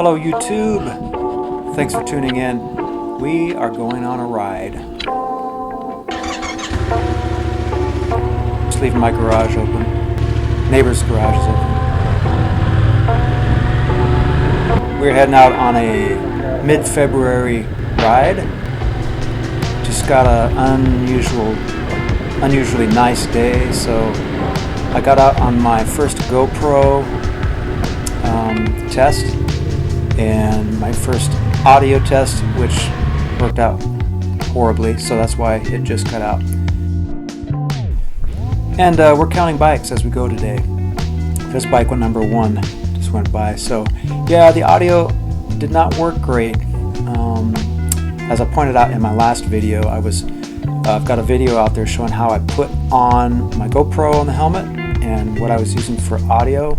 Hello YouTube, thanks for tuning in. We are going on a ride. Just leaving my garage open. Neighbor's garage is open. We're heading out on a mid-February ride. Just got an unusually nice day, so I got out on my first GoPro test and my first audio test, which worked out horribly, so that's why it just cut out. And we're counting bikes as we go today. This bike number 1 just went by, so yeah, the audio did not work great. As I pointed out in my last video, I've got a video out there showing how I put on my GoPro on the helmet and what I was using for audio.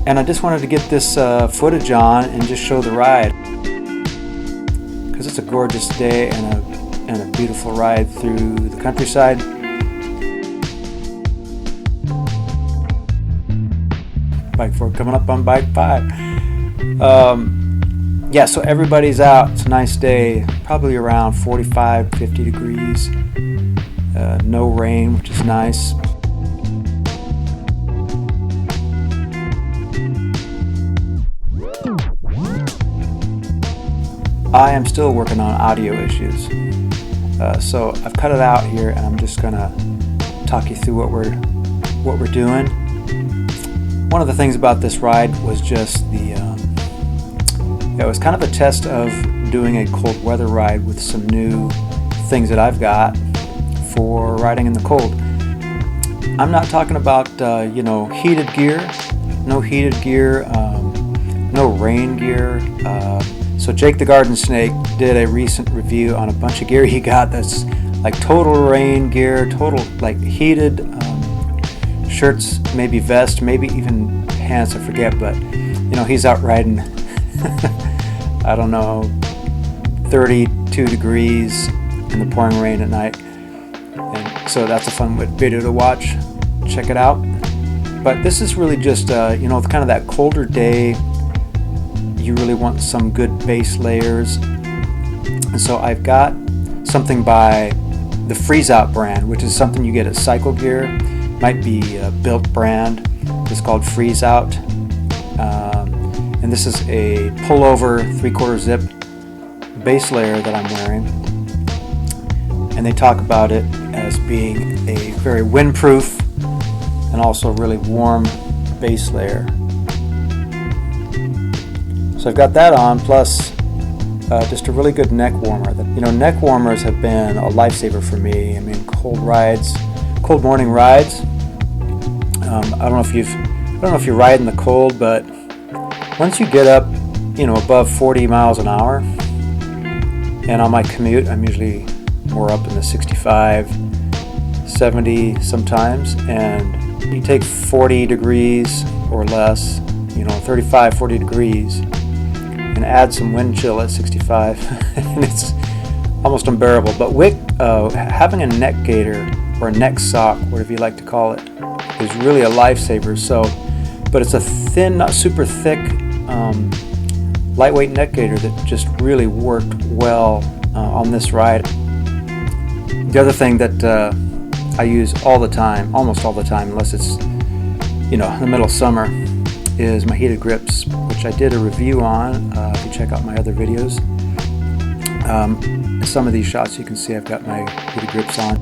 And I just wanted to get this footage on and just show the ride, because it's a gorgeous day and a beautiful ride through the countryside. Bike 4 coming up on bike 5. Yeah, so everybody's out. It's a nice day, probably around 45, 50 degrees. No rain, which is nice. I am still working on audio issues, so I've cut it out here, and I'm just gonna talk you through what we're doing. One of the things about this ride was just it was kind of a test of doing a cold weather ride with some new things that I've got for riding in the cold. I'm not talking about heated gear, no heated gear, no rain gear. So Jake the Garden Snake did a recent review on a bunch of gear he got that's like total rain gear, total like heated shirts, maybe vest, maybe even pants, I forget, but he's out riding I don't know, 32 degrees in the pouring rain at night, and so that's a fun video to watch. Check it out. But this is really just kind of that colder day. You really want some good base layers, and so I've got something by the Freeze Out brand, which is something you get at Cycle Gear. Might be a Built brand. It's called Freeze Out, and this is a pullover 3/4 zip base layer that I'm wearing, and they talk about it as being a very windproof and also really warm base layer. So I've got that on, plus just a really good neck warmer. Neck warmers have been a lifesaver for me. I mean, cold morning rides. I don't know if you ride in the cold, but once you get up, above 40 miles an hour, and on my commute, I'm usually more up in the 65, 70 sometimes, and you take 40 degrees or less, 35, 40 degrees, and add some wind chill at 65, and it's almost unbearable. But having a neck gaiter or a neck sock, whatever you like to call it, is really a lifesaver. But it's a thin, not super thick, lightweight neck gaiter that just really worked well on this ride. The other thing that I use all the time, almost all the time, unless it's in the middle of summer, is my heated grips, which I did a review on. If you check out my other videos, some of these shots you can see I've got my heated grips on.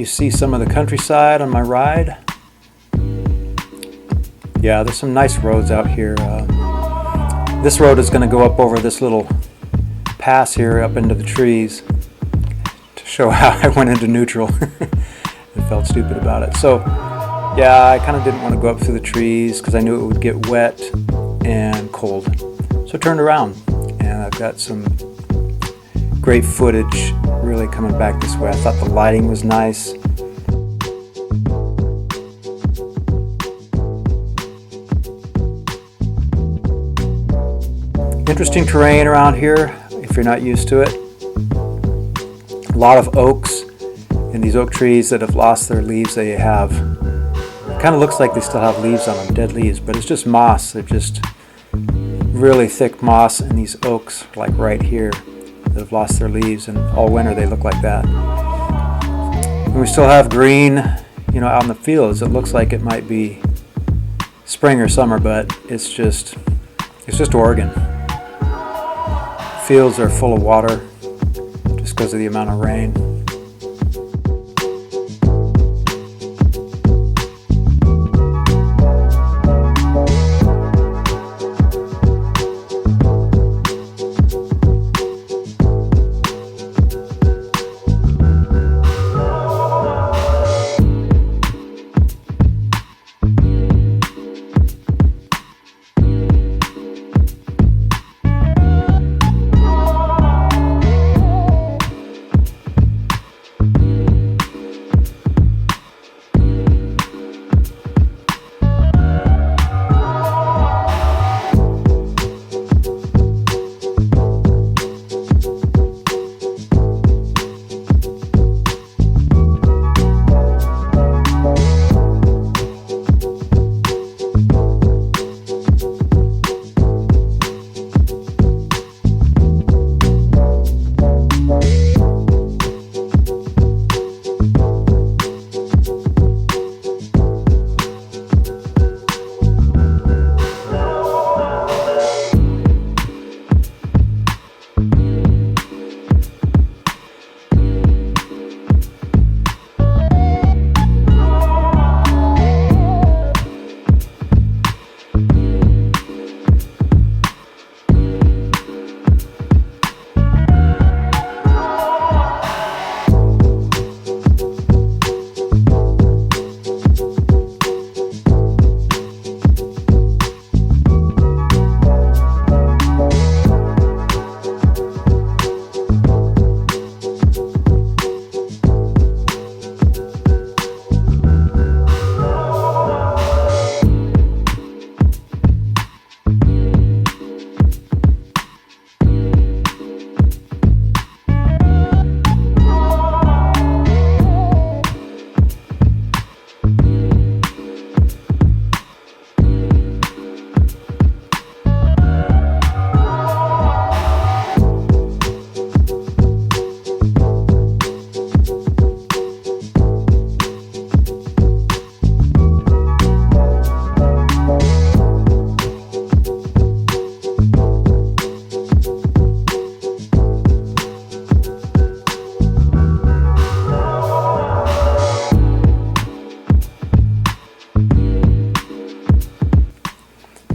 you see some of the countryside on my ride. Yeah, there's some nice roads out here. This road is going to go up over this little pass here up into the trees to show how I went into neutral and felt stupid about it. So yeah, I kind of didn't want to go up through the trees because I knew it would get wet and cold. So I turned around, and I've got some great footage really coming back this way. I thought the lighting was nice. Interesting terrain around here if you're not used to it. A lot of oaks, and these oak trees that have lost their leaves, they have, it kind of looks like they still have leaves on them, dead leaves, but it's just moss. They're just really thick moss, and these oaks like right here that have lost their leaves, and all winter they look like that. And we still have green, out in the fields. It looks like it might be spring or summer, but it's just Oregon. Fields are full of water just because of the amount of rain.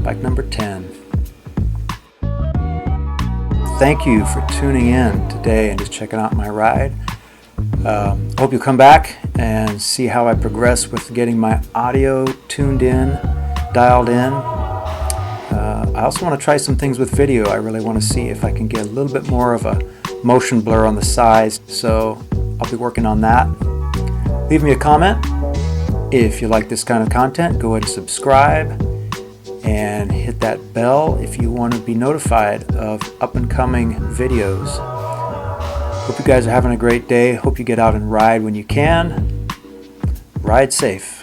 Bike number 10. Thank you for tuning in today and just checking out my ride. I hope you'll come back and see how I progress with getting my audio tuned in, dialed in. I also want to try some things with video. I really want to see if I can get a little bit more of a motion blur on the sides, so I'll be working on that. Leave me a comment. If you like this kind of content, go ahead and subscribe and hit that bell if you want to be notified of up and coming videos. Hope you guys are having a great day. Hope you get out and ride when you can. Ride safe.